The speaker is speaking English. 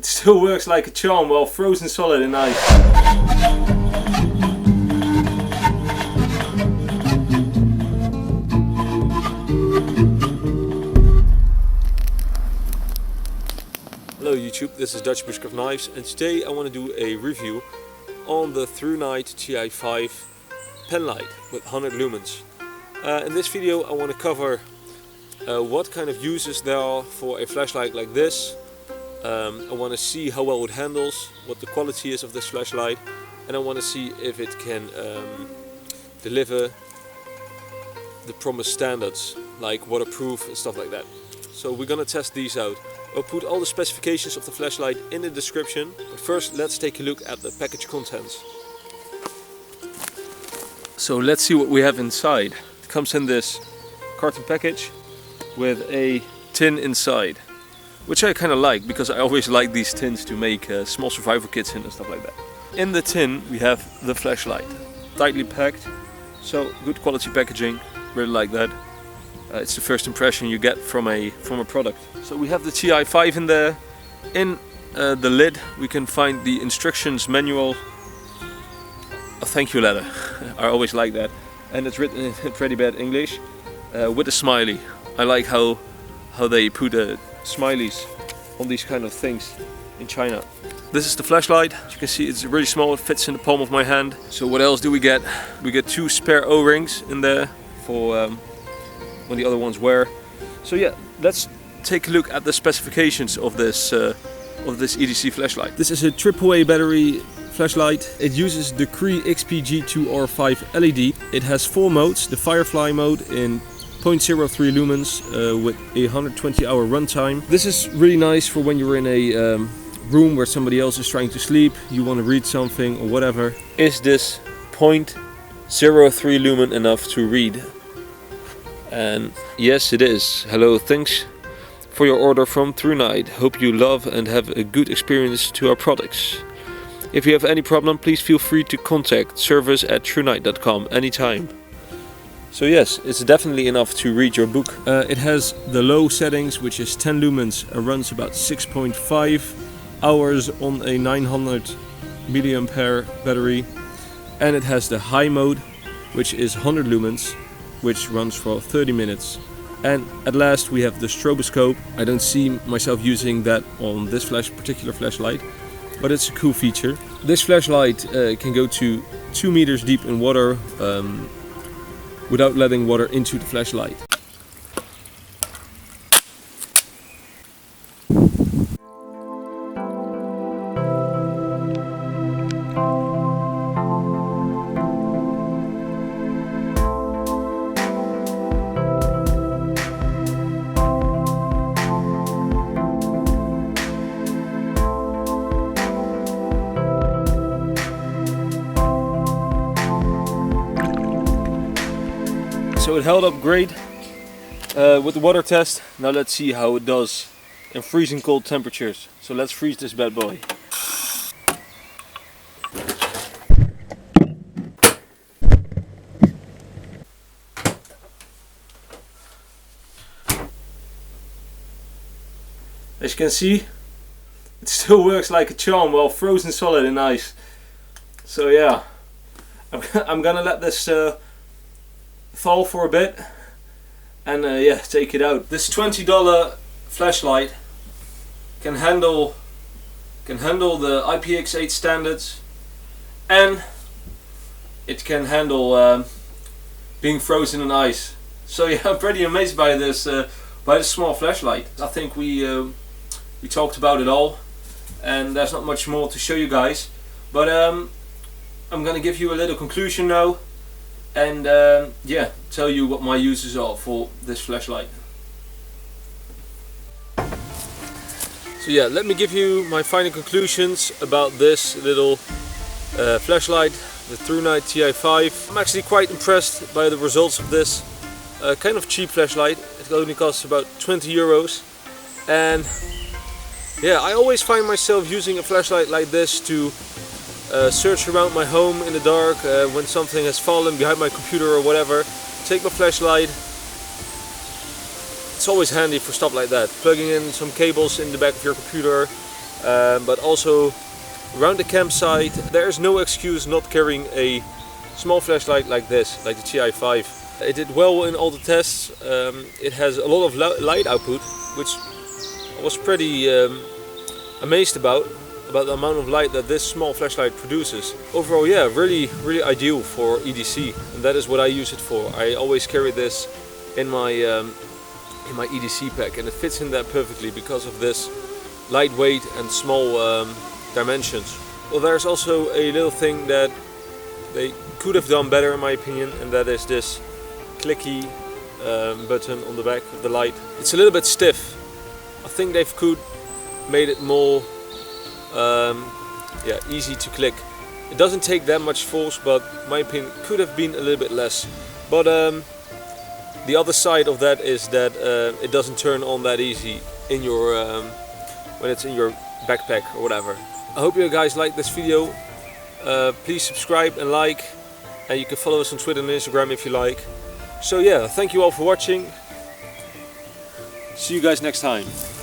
It still works like a charm while frozen solid in ice. Hello YouTube, this is Dutch Bushcraft Knives, and today I want to do a review on the Thrunite Ti5 pen light with 100 lumens. In this video I want to cover what kind of uses there are for a flashlight like this. I want to see how well it handles, what the quality is of this flashlight, and I want to see if it can deliver the promised standards like waterproof and stuff like that. So we're gonna test these out. I'll put all the specifications of the flashlight in the description, but first let's take a look at the package contents. So let's see what we have inside. It comes in this carton package with a tin inside, which I kind of like because I always like these tins to make small survival kits in and stuff like that. In the tin we have the flashlight, tightly packed, so good quality packaging, really like that. It's the first impression you get from a product. So we have the Ti5 in there. In the lid we can find the instructions manual, a thank you letter. I always like that, and it's written in pretty bad English with a smiley. I like how they put smileys on these kind of things in China. This is the flashlight. As you can see, it's really small, it fits in the palm of my hand. So what else do we get? We get 2 spare O-rings in there for when the other ones wear. So yeah, let's take a look at the specifications of this EDC flashlight. This is a AAA battery flashlight. It uses the Cree XP-G2 LED. It has 4 modes, the Firefly mode in 0.03 lumens with a 120-hour runtime. This is really nice for when you're in a room where somebody else is trying to sleep, you want to read something or whatever. Is this 0.03 lumen enough to read? And yes, it is. Hello, thanks for your order from Thrunite. Hope you love and have a good experience to our products. If you have any problem, please feel free to contact service@thrunite.com anytime. So yes, it's definitely enough to read your book. It has the low settings, which is 10 lumens and runs about 6.5 hours on a 900 milliampere battery. And it has the high mode, which is 100 lumens, which runs for 30 minutes. And at last we have the stroboscope. I don't see myself using that on this particular flashlight, but it's a cool feature. This flashlight can go to 2 meters deep in water without letting water into the flashlight. So it held up great with the water test. Now let's see how it does in freezing cold temperatures. So let's freeze this bad boy. As you can see, it still works like a charm while frozen solid in ice. So yeah, I'm gonna let this thaw for a bit and yeah, take it out. This $20 flashlight can handle the IPX8 standards, and it can handle being frozen in ice. So yeah, I'm pretty amazed by this small flashlight. I think we talked about it all, and there's not much more to show you guys, but I'm gonna give you a little conclusion now, and yeah, tell you what my uses are for this flashlight. So yeah, let me give you my final conclusions about this little flashlight, the Thrunite Ti5. I'm actually quite impressed by the results of this kind of cheap flashlight. It only costs about 20 euros, and yeah, I always find myself using a flashlight like this to search around my home in the dark when something has fallen behind my computer or whatever. Take my flashlight. It's always handy for stuff like that. Plugging in some cables in the back of your computer, but also around the campsite there's no excuse not carrying a small flashlight like this, like the Ti5. It did well in all the tests. It has a lot of light output, which I was pretty amazed about the amount of light that this small flashlight produces. Overall, yeah, really ideal for EDC, and that is what I use it for. I always carry this in my EDC pack, and it fits in that perfectly because of this lightweight and small dimensions. Well, there's also a little thing that they could have done better in my opinion, and that is this clicky button on the back of the light. It's a little bit stiff. I think they could made it more easy to click. It doesn't take that much force, but in my opinion could have been a little bit less. But the other side of that is that it doesn't turn on that easy in your when it's in your backpack or whatever. I hope you guys like this video. Please subscribe and like, and you can follow us on Twitter and Instagram if you like. So yeah, thank you all for watching. See you guys next time.